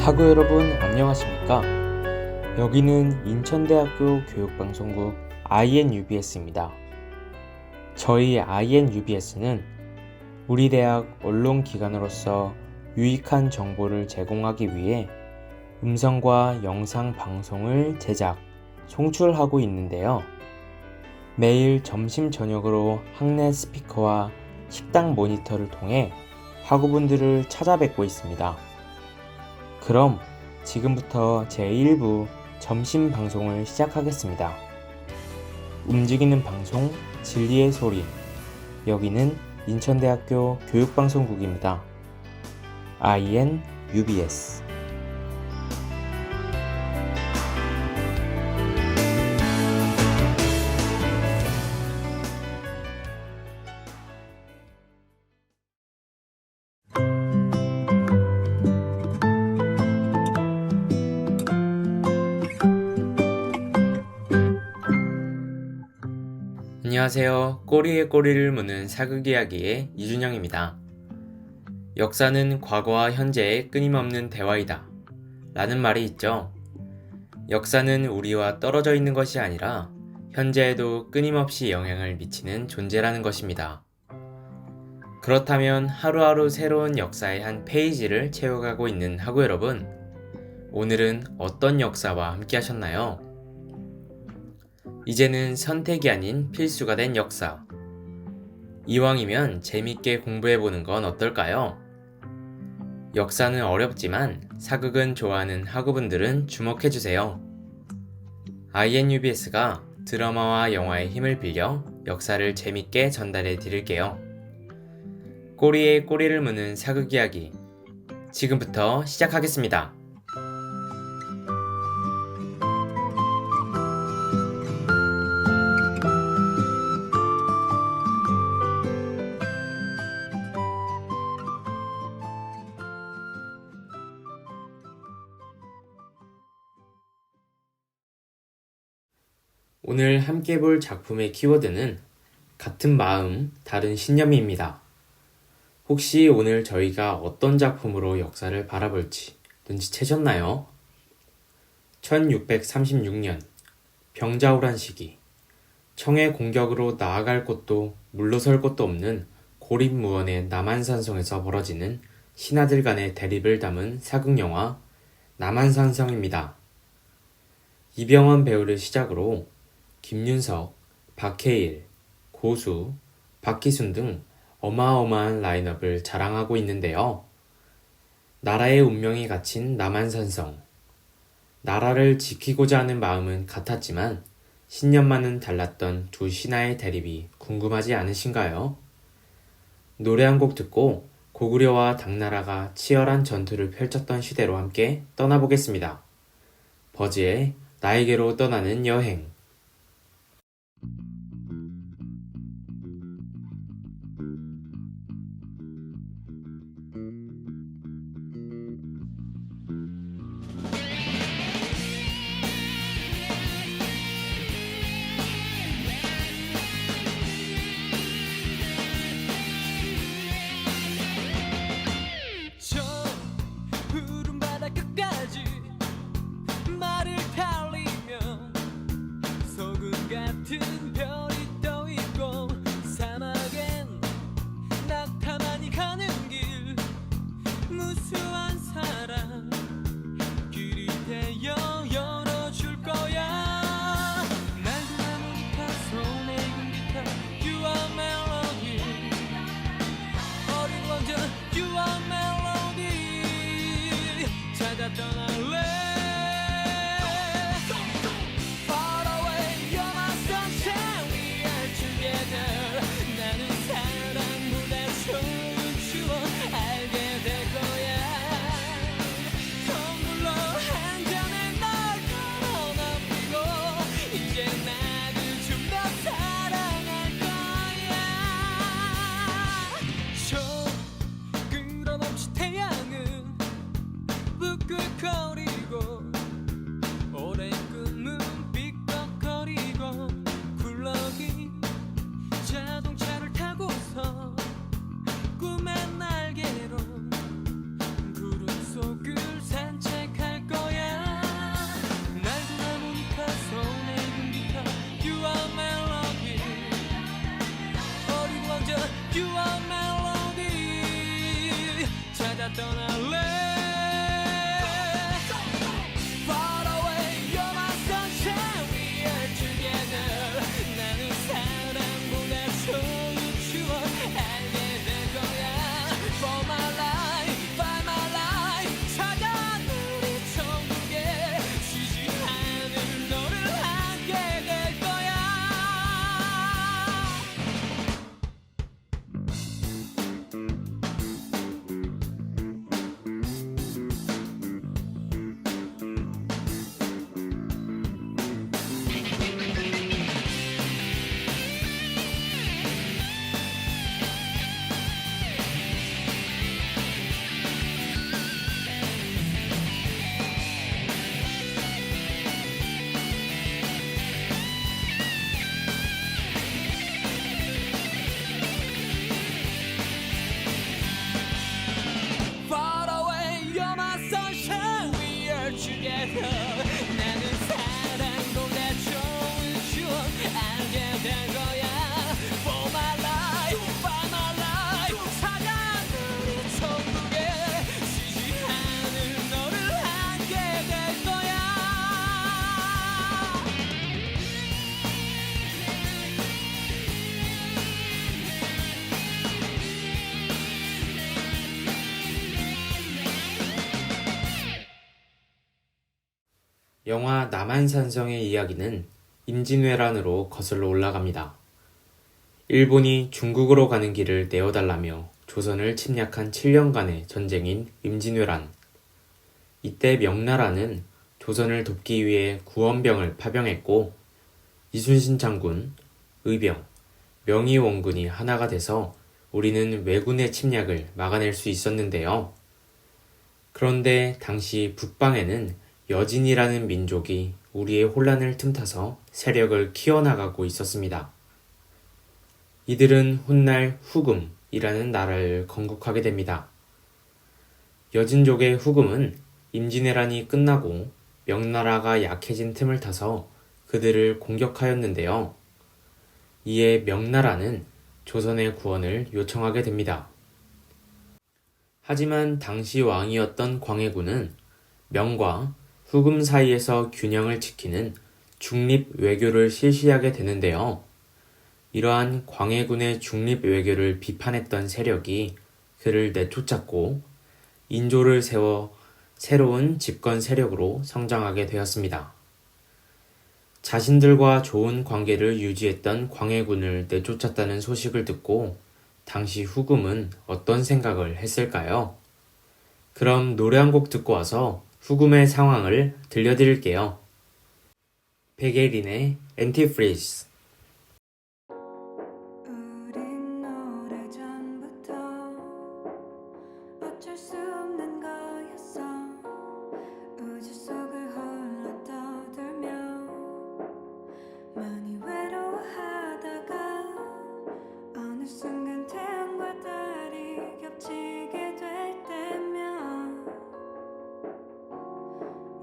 학우 여러분 안녕하십니까? 여기는 인천대학교 교육방송국 INUBS입니다. 저희 INUBS는 우리 대학 언론기관으로서 유익한 정보를 제공하기 위해 음성과 영상 방송을 제작, 송출하고 있는데요. 매일 점심 저녁으로 학내 스피커와 식당 모니터를 통해 학우분들을 찾아뵙고 있습니다. 그럼 지금부터 제1부 점심 방송을 시작하겠습니다. 움직이는 방송 진리의 소리. 여기는 인천대학교 교육방송국입니다. INUBS. 안녕하세요. 꼬리에 꼬리를 무는 사극 이야기의 이준영입니다. 역사는 과거와 현재의 끊임없는 대화이다 라는 말이 있죠. 역사는 우리와 떨어져 있는 것이 아니라 현재에도 끊임없이 영향을 미치는 존재라는 것입니다. 그렇다면 하루하루 새로운 역사의 한 페이지를 채워가고 있는 학우 여러분, 오늘은 어떤 역사와 함께 하셨나요? 이제는 선택이 아닌 필수가 된 역사. 이왕이면 재밌게 공부해보는 건 어떨까요? 역사는 어렵지만 사극은 좋아하는 학우분들은 주목해주세요. INUBS가 드라마와 영화의 힘을 빌려 역사를 재밌게 전달해 드릴게요. 꼬리에 꼬리를 무는 사극 이야기. 지금부터 시작하겠습니다. 오늘 함께 볼 작품의 키워드는 같은 마음, 다른 신념입니다. 혹시 오늘 저희가 어떤 작품으로 역사를 바라볼지 눈치채셨나요? 1636년, 병자호란 시기, 청의 공격으로 나아갈 곳도 물러설 곳도 없는 고립무원의 남한산성에서 벌어지는 신하들 간의 대립을 담은 사극영화 남한산성입니다. 이병헌 배우를 시작으로 김윤석, 박해일, 고수, 박희순 등 어마어마한 라인업을 자랑하고 있는데요. 나라의 운명이 갇힌 남한산성. 나라를 지키고자 하는 마음은 같았지만 신념만은 달랐던 두 신하의 대립이 궁금하지 않으신가요? 노래 한 곡 듣고 고구려와 당나라가 치열한 전투를 펼쳤던 시대로 함께 떠나보겠습니다. 버즈의 나에게로 떠나는 여행. 저 푸른 바다 끝까지 말을 달리면 영화 남한산성의 이야기는 임진왜란으로 거슬러 올라갑니다. 일본이 중국으로 가는 길을 내어달라며 조선을 침략한 7년간의 전쟁인 임진왜란. 이때 명나라는 조선을 돕기 위해 구원병을 파병했고 이순신 장군, 의병, 명의원군이 하나가 돼서 우리는 왜군의 침략을 막아낼 수 있었는데요. 그런데 당시 북방에는 여진이라는 민족이 우리의 혼란을 틈타서 세력을 키워나가고 있었습니다. 이들은 훗날 후금이라는 나라를 건국하게 됩니다. 여진족의 후금은 임진왜란이 끝나고 명나라가 약해진 틈을 타서 그들을 공격하였는데요. 이에 명나라는 조선의 구원을 요청하게 됩니다. 하지만 당시 왕이었던 광해군은 명과 후금 사이에서 균형을 지키는 중립 외교를 실시하게 되는데요. 이러한 광해군의 중립 외교를 비판했던 세력이 그를 내쫓았고 인조를 세워 새로운 집권 세력으로 성장하게 되었습니다. 자신들과 좋은 관계를 유지했던 광해군을 내쫓았다는 소식을 듣고 당시 후금은 어떤 생각을 했을까요? 그럼 노래 한 곡 듣고 와서 후금의 상황을 들려드릴게요. 백예린의 엔티프리즈. 우린 오래전부터 어쩔 수 없는 거였어. 우주 속을 홀로 떠돌며 많이 외로워하다가 어느 순간 태양과 달이 겹치게 될 때면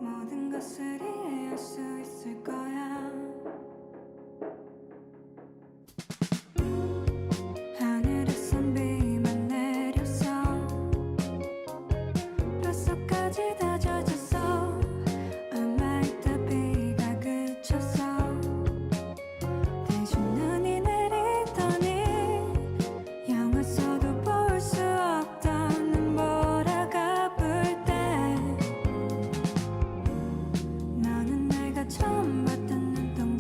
모든 것을 이해할 수 있을 거야. 하늘에선 비만 내렸어. 뼛속까지 다 젖었어. 아마 이따 비가 그쳤어. 대신 눈이 내리더니 영화 속도 볼 수 없던 눈보라가 불 때 너는 내가 처음 봤던 눈동자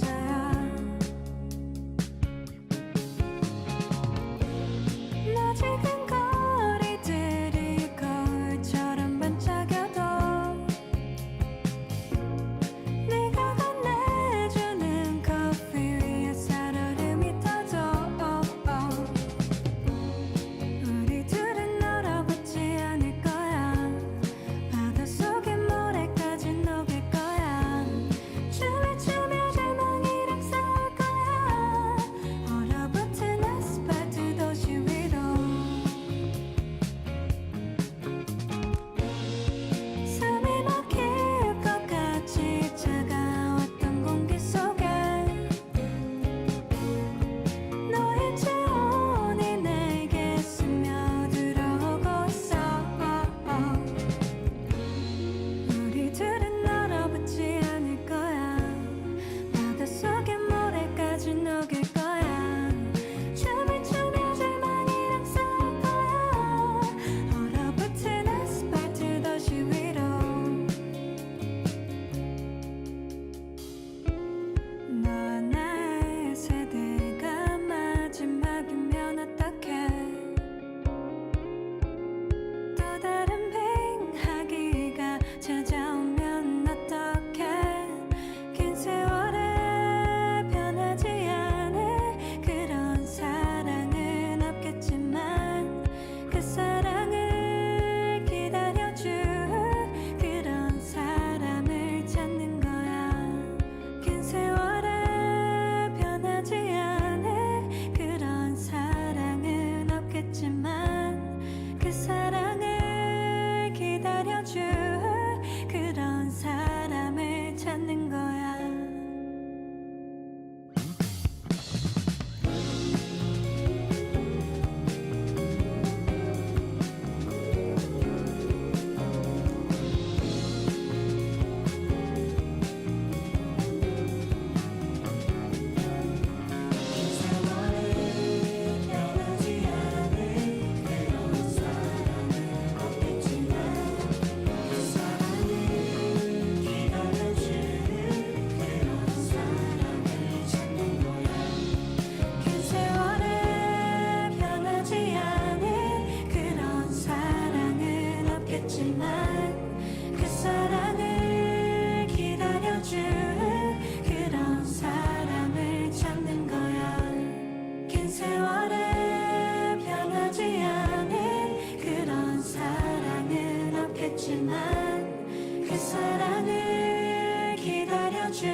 지켜줄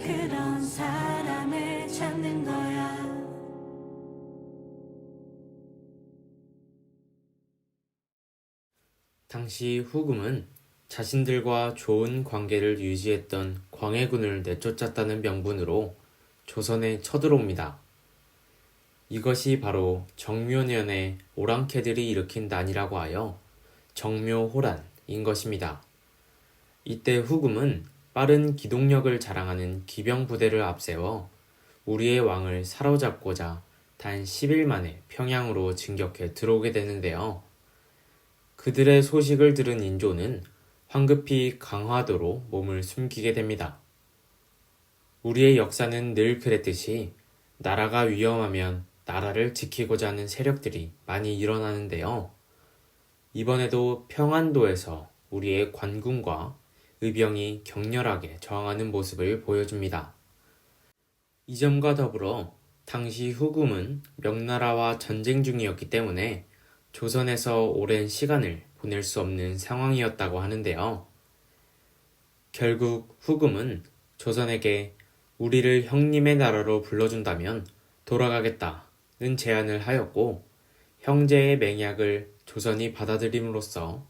그런 사람을 찾는 거야. 당시 후금은 자신들과 좋은 관계를 유지했던 광해군을 내쫓았다는 명분으로 조선에 쳐들어옵니다. 이것이 바로 정묘년에 오랑캐들이 일으킨 난이라고 하여 정묘호란인 것입니다. 이때 후금은 빠른 기동력을 자랑하는 기병 부대를 앞세워 우리의 왕을 사로잡고자 단 10일 만에 평양으로 진격해 들어오게 되는데요. 그들의 소식을 들은 인조는 황급히 강화도로 몸을 숨기게 됩니다. 우리의 역사는 늘 그랬듯이 나라가 위험하면 나라를 지키고자 하는 세력들이 많이 일어나는데요. 이번에도 평안도에서 우리의 관군과 의병이 격렬하게 저항하는 모습을 보여줍니다. 이 점과 더불어 당시 후금은 명나라와 전쟁 중이었기 때문에 조선에서 오랜 시간을 보낼 수 없는 상황이었다고 하는데요. 결국 후금은 조선에게 우리를 형님의 나라로 불러준다면 돌아가겠다는 제안을 하였고 형제의 맹약을 조선이 받아들임으로써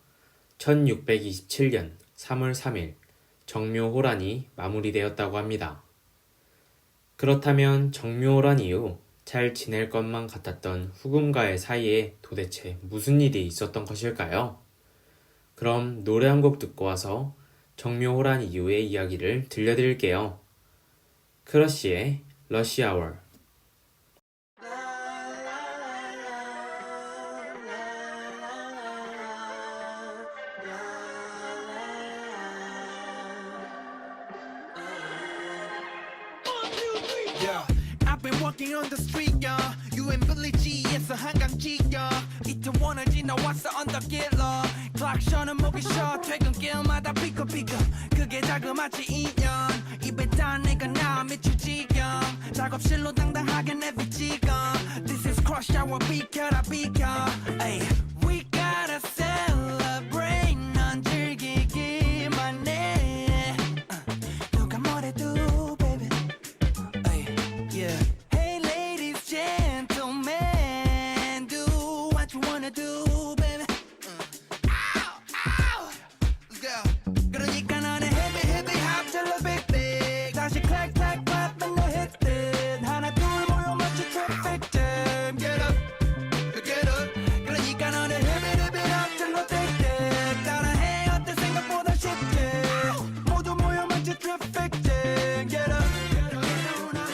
1627년 3월 3일 정묘호란이 마무리되었다고 합니다. 그렇다면 정묘호란 이후 잘 지낼 것만 같았던 후금과의 사이에 도대체 무슨 일이 있었던 것일까요? 그럼 노래 한 곡 듣고 와서 정묘호란 이후의 이야기를 들려드릴게요. 크러쉬의 러시 아워. Yeah, I've been walking on the street, yeah. You in Billie G에서 한강지, yeah. 이태원을 지나왔어 언덕길로. 클락션은 목이 쉬어 퇴근길마다 삐걱삐걱. 그게 자그마치 2년. 입에 단 내가 나 미칠 지경. 작업실로 당당하게 내비치고. This is crush hour 비켜라 비켜. Ay, we gotta celebrate. 넌 즐기기만 해. 누가 뭐래도 baby. Yeah. Hey ladies, gentlemen, do what you wanna do, baby. Ow, ow. Let's go. 그러니까 너는 hippie hippie hop till the big big. 다시 clack clack clap and the hit it. 하나 둘 모여 마치 traffic jam. Get up, get up. 그러니까 너는 hippie hippie hop till the big big. 따라해 어때 생각보다 쉽지. 모두 모여 마치 traffic jam. Get up, get on up.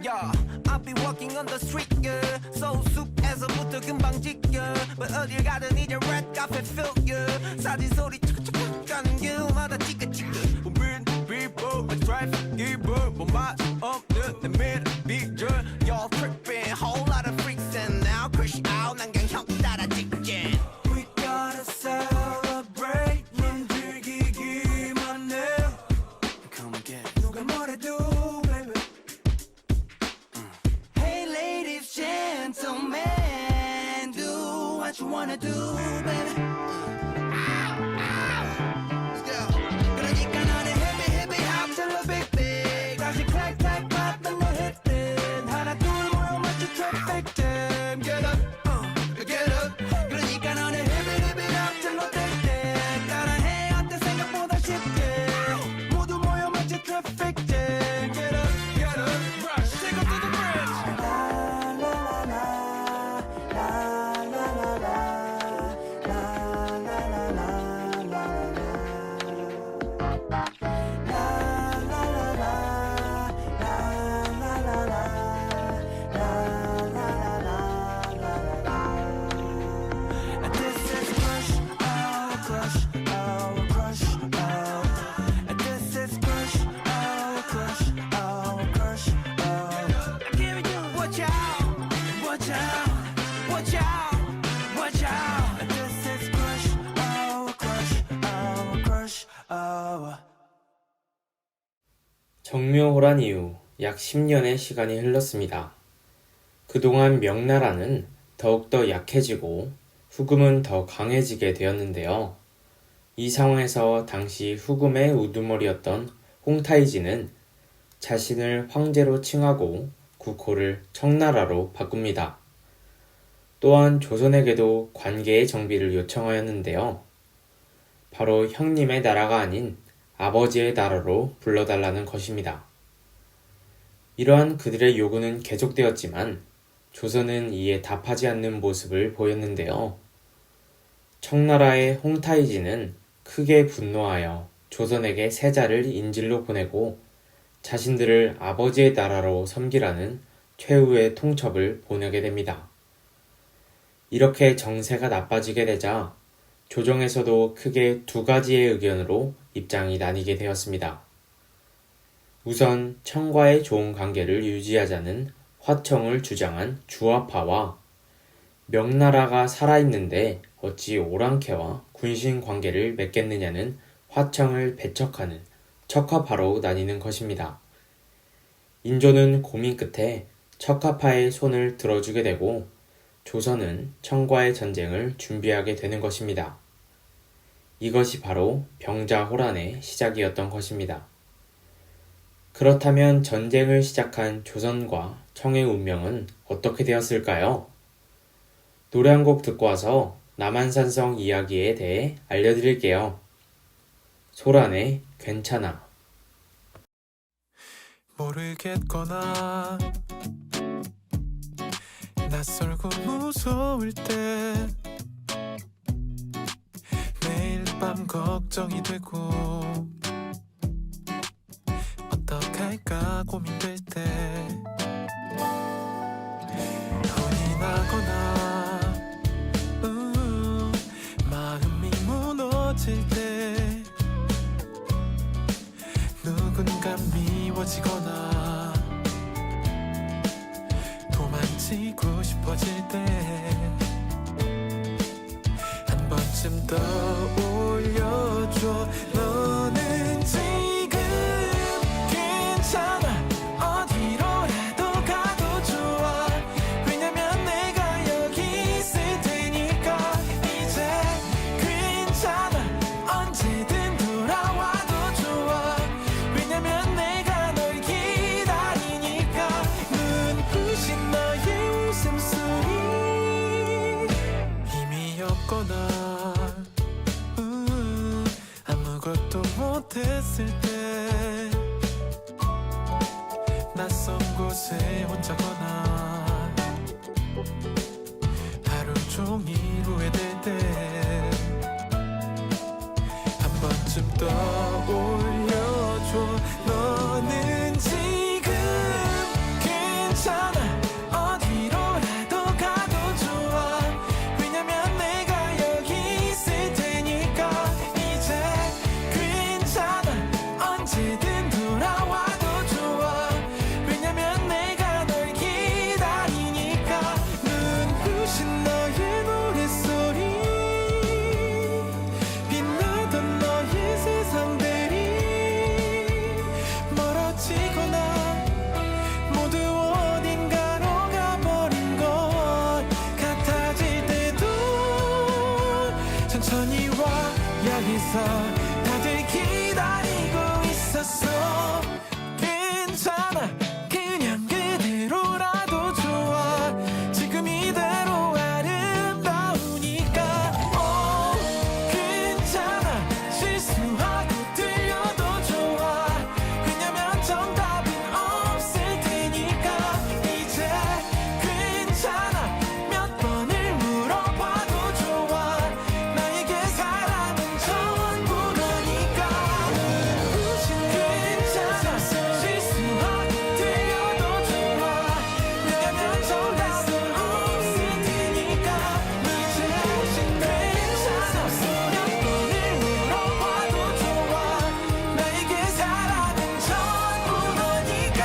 Yeah, I'll be walking on the street, yeah. So 숲에서부터 금방 지겨. But 어딜 가든 이제 red carpet feel, yeah. 사진 소리 툭툭툭 가는 길마다 찌그찌그. Weird people, I drive, give up. 뭐맛 없는 내 미래 비전. Y'all tripping, whole lot of freaks and now crush out. 난 그냥 형 따라 직진. We gotta celebrate. 넌 즐기기만 해. Come again. 누가 뭐래도 baby. Hey ladies, gentlemen, do what you wanna do, baby. Ow, ow. Let's go. 그러니까 너는 hippie hippie hop till the big big. 다시 clack clack clap and the hit it. 하나 둘 모여 마치 traffic jam. Get up, get up. 그러니까 너는 hippie hippie hop till the big big. 따라해 어때 생각보다 쉽지. 모두 모여 마치 traffic jam. Get up, rush, take up to the bridge. This is crush, oh crush, oh crush, oh. This is crush, oh crush, oh crush, oh. Give it you. Watch out, watch out, watch out, watch out. This is crush, oh crush, oh crush, oh. 정묘호란 이후 약 10년의 시간이 흘렀습니다. 그동안 명나라는 더욱더 약해지고 후금은 더 강해지게 되었는데요. 이 상황에서 당시 후금의 우두머리였던 홍타이지는 자신을 황제로 칭하고 국호를 청나라로 바꿉니다. 또한 조선에게도 관계의 정비를 요청하였는데요. 바로 형님의 나라가 아닌 아버지의 나라로 불러달라는 것입니다. 이러한 그들의 요구는 계속되었지만 조선은 이에 답하지 않는 모습을 보였는데요. 청나라의 홍타이지는 크게 분노하여 조선에게 세자를 인질로 보내고 자신들을 아버지의 나라로 섬기라는 최후의 통첩을 보내게 됩니다. 이렇게 정세가 나빠지게 되자 조정에서도 크게 두 가지의 의견으로 입장이 나뉘게 되었습니다. 우선 청과의 좋은 관계를 유지하자는 화청을 주장한 주화파와 명나라가 살아있는데 어찌 오랑캐와 군신 관계를 맺겠느냐는 화청을 배척하는 척화파로 나뉘는 것입니다. 인조는 고민 끝에 척화파의 손을 들어주게 되고 조선은 청과의 전쟁을 준비하게 되는 것입니다. 이것이 바로 병자호란의 시작이었던 것입니다. 그렇다면 전쟁을 시작한 조선과 청의 운명은 어떻게 되었을까요? 노래 한 곡 듣고 와서 남한산성 이야기에 대해 알려드릴게요. 소란의 괜찮아. 모르겠거나 낯설고 무서울 때 매일 밤 걱정이 되고 어떡할까 고민될 때 혼이 나거나 마음이 무너질 때 누군가 미워지거나 도망치고 싶어질 때 한 번쯤 떠올려줘. 너는 지금 괜찮아. 어디로라도 가도 좋아. 왜냐면 내가 여기 있을 테니까. 이제 괜찮아. 언제든 돌아와도 좋아. 왜냐면 내가 널 기다리니까. 눈부신 너의 웃음소리 힘이었거나 아무것도 못했을 때 낯선 곳에 혼자거나 하루 종일 후회될 때 한 번쯤 떠올려줘. 너는 지금 괜찮아. 어디로라도 가도 좋아. 왜냐면 내가 여기 있을 테니까. 이제 괜찮아. 언제든 돌아와도 좋아. 왜냐면 내가 널 기다리니까. 눈부신 너의 노랫소리 빛나던 너의 세상들이 멀어지거나 모두 어딘가로 가버린 것 같아질 때도 천천히 와야 해서 다들 기다리고 있었어. 괜찮아. 그냥 그대로라도 좋아. 지금 이대로 아름다우니까. 괜찮아. 실수하고 들려도 좋아. 왜냐면 정답은 없을 테니까. 이제 괜찮아. 몇 번을 물어봐도 좋아. 나에게 사랑은 전부라니까. 괜찮아. 실수하고 들려도 좋아. 왜냐면 정답은 없을 테니까. 이제 괜찮아. 몇 번을 물어봐도 좋아. 나에게 사랑은 전부라니까.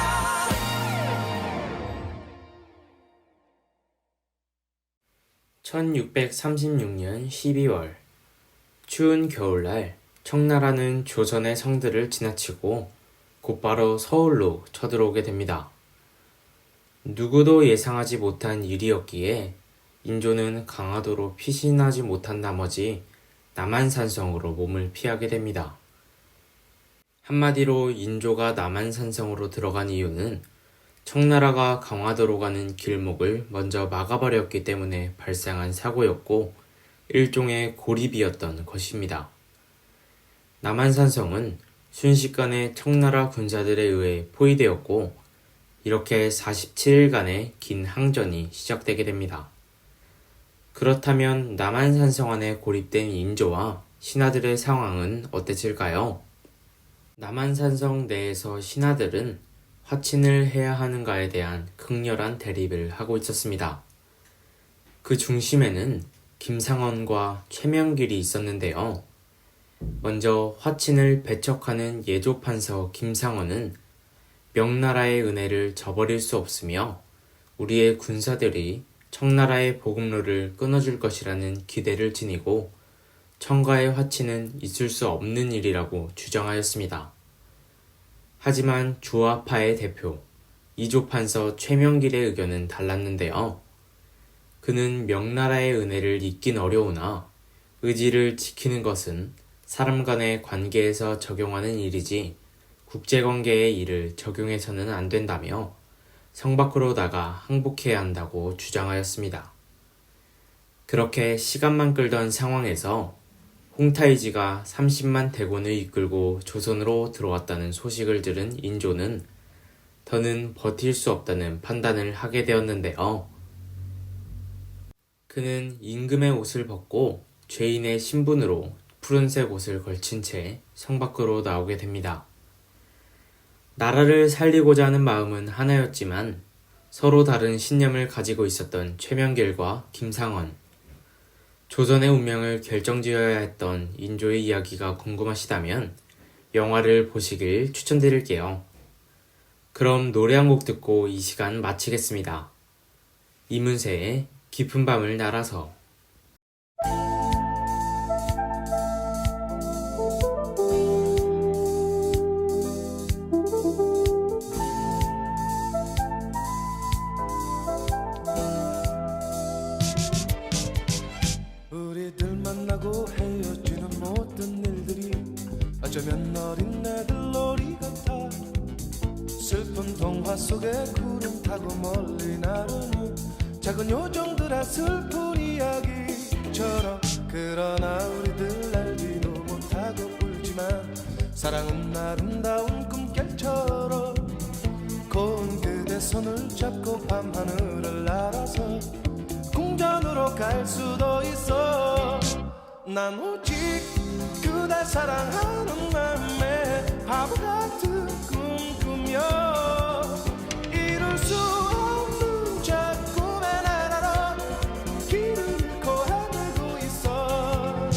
1636년 12월 추운 겨울날 청나라는 조선의 성들을 지나치고 곧바로 서울로 쳐들어오게 됩니다. 누구도 예상하지 못한 일이었기에 인조는 강화도로 피신하지 못한 나머지 남한산성으로 몸을 피하게 됩니다. 한마디로 인조가 남한산성으로 들어간 이유는 청나라가 강화도로 가는 길목을 먼저 막아버렸기 때문에 발생한 사고였고 일종의 고립이었던 것입니다. 남한산성은 순식간에 청나라 군사들에 의해 포위되었고 이렇게 47일간의 긴 항전이 시작되게 됩니다. 그렇다면 남한산성 안에 고립된 인조와 신하들의 상황은 어땠을까요? 남한산성 내에서 신하들은 화친을 해야 하는가에 대한 극렬한 대립을 하고 있었습니다. 그 중심에는 김상헌과 최명길이 있었는데요. 먼저 화친을 배척하는 예조판서 김상헌은 명나라의 은혜를 저버릴 수 없으며 우리의 군사들이 청나라의 보급로를 끊어줄 것이라는 기대를 지니고 청가의 화친은 있을 수 없는 일이라고 주장하였습니다. 하지만 주화파의 대표 이조판서 최명길의 의견은 달랐는데요. 그는 명나라의 은혜를 잊긴 어려우나 의지를 지키는 것은 사람 간의 관계에서 적용하는 일이지 국제관계의 일을 적용해서는 안 된다며 성 밖으로 나가 항복해야 한다고 주장하였습니다. 그렇게 시간만 끌던 상황에서 홍타이지가 30만 대군을 이끌고 조선으로 들어왔다는 소식을 들은 인조는 더는 버틸 수 없다는 판단을 하게 되었는데요. 그는 임금의 옷을 벗고 죄인의 신분으로 푸른색 옷을 걸친 채 성 밖으로 나오게 됩니다. 나라를 살리고자 하는 마음은 하나였지만 서로 다른 신념을 가지고 있었던 최명길과 김상헌, 조선의 운명을 결정지어야 했던 인조의 이야기가 궁금하시다면 영화를 보시길 추천드릴게요. 그럼 노래 한 곡 듣고 이 시간 마치겠습니다. 이문세의 깊은 밤을 날아서. 우리들 만나고 헤어지는 모든 일들이 어쩌면 어린애들 놀이 같아. 슬픈 동화 속에 구름 타고 멀리 나르는 작은 요정들의 슬픈 이야기처럼. 그러나 우리들 알지도 못하고 울지만 사랑은 아름다운 꿈결처럼. 고운 그대 손을 잡고 밤하늘을 날아서 궁전으로 갈 수도 있어. 난 오직 그댈 사랑하는 맘에 바보 같은 꿈 꾸며 이룰 수 없는 저 꿈의 나라로 길을 잃고 헤매고 있어.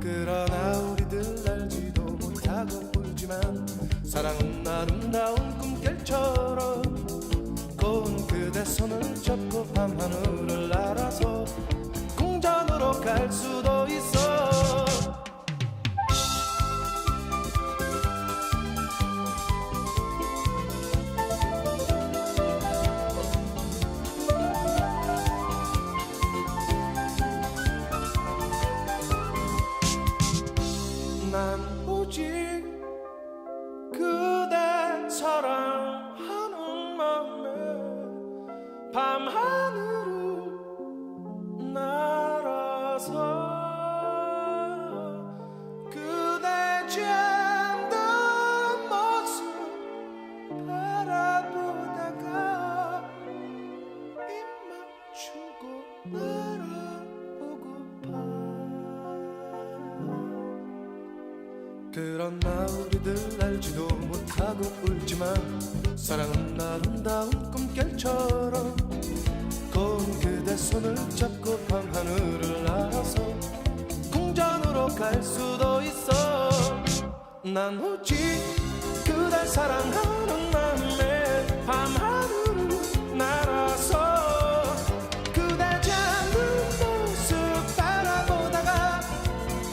그러나 우리들 알지도 못하고 울지만 사랑은 아름다운 꿈결처럼. 고운 그대 손을 잡고 밤하늘을 날아서 궁전으로 갈 수도 있어. 난 오직 그대 사랑하는 맘에 밤하늘을 날아서 그대 잠든 모습 바라보다가 입 맞추고 날아오고파. 그러나 우리들 알지도 못하고 울지만 사랑은 아름다운 꿈결처럼. 고운 그대 손을 잡고 밤하늘을 날아서 궁전으로 갈 수도 있어. 난 오직 그댈 사랑하는 맘에 밤하늘을 날아서 그대 잠든 모습 바라보다가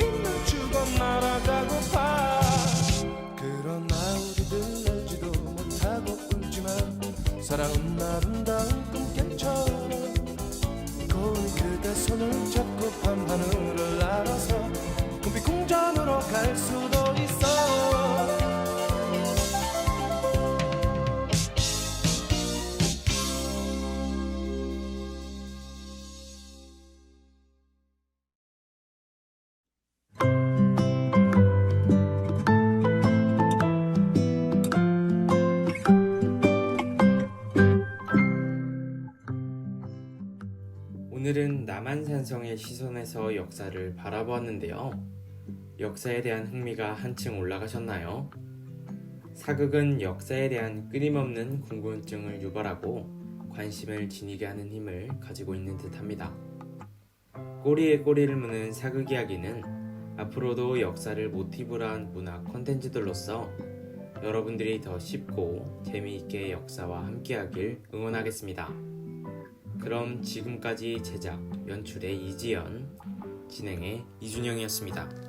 입 맞추고 날아가고파. 그러나 우리들 알지도 못하고 울지만 사랑은 아름다운 꿈결처럼. 고운 그대 손을 잡고 밤하늘을 날아서 꿈빛 궁전으로 갈 수도 있어. 오늘은 남한산성의 시선에서 역사를 바라보았는데요. 역사에 대한 흥미가 한층 올라가셨나요? 사극은 역사에 대한 끊임없는 궁금증을 유발하고 관심을 지니게 하는 힘을 가지고 있는 듯합니다. 꼬리에 꼬리를 무는 사극 이야기는 앞으로도 역사를 모티브로 한 문화 콘텐츠들로서 여러분들이 더 쉽고 재미있게 역사와 함께하길 응원하겠습니다. 그럼 지금까지 제작, 연출의 이지연, 진행의 이준영이었습니다.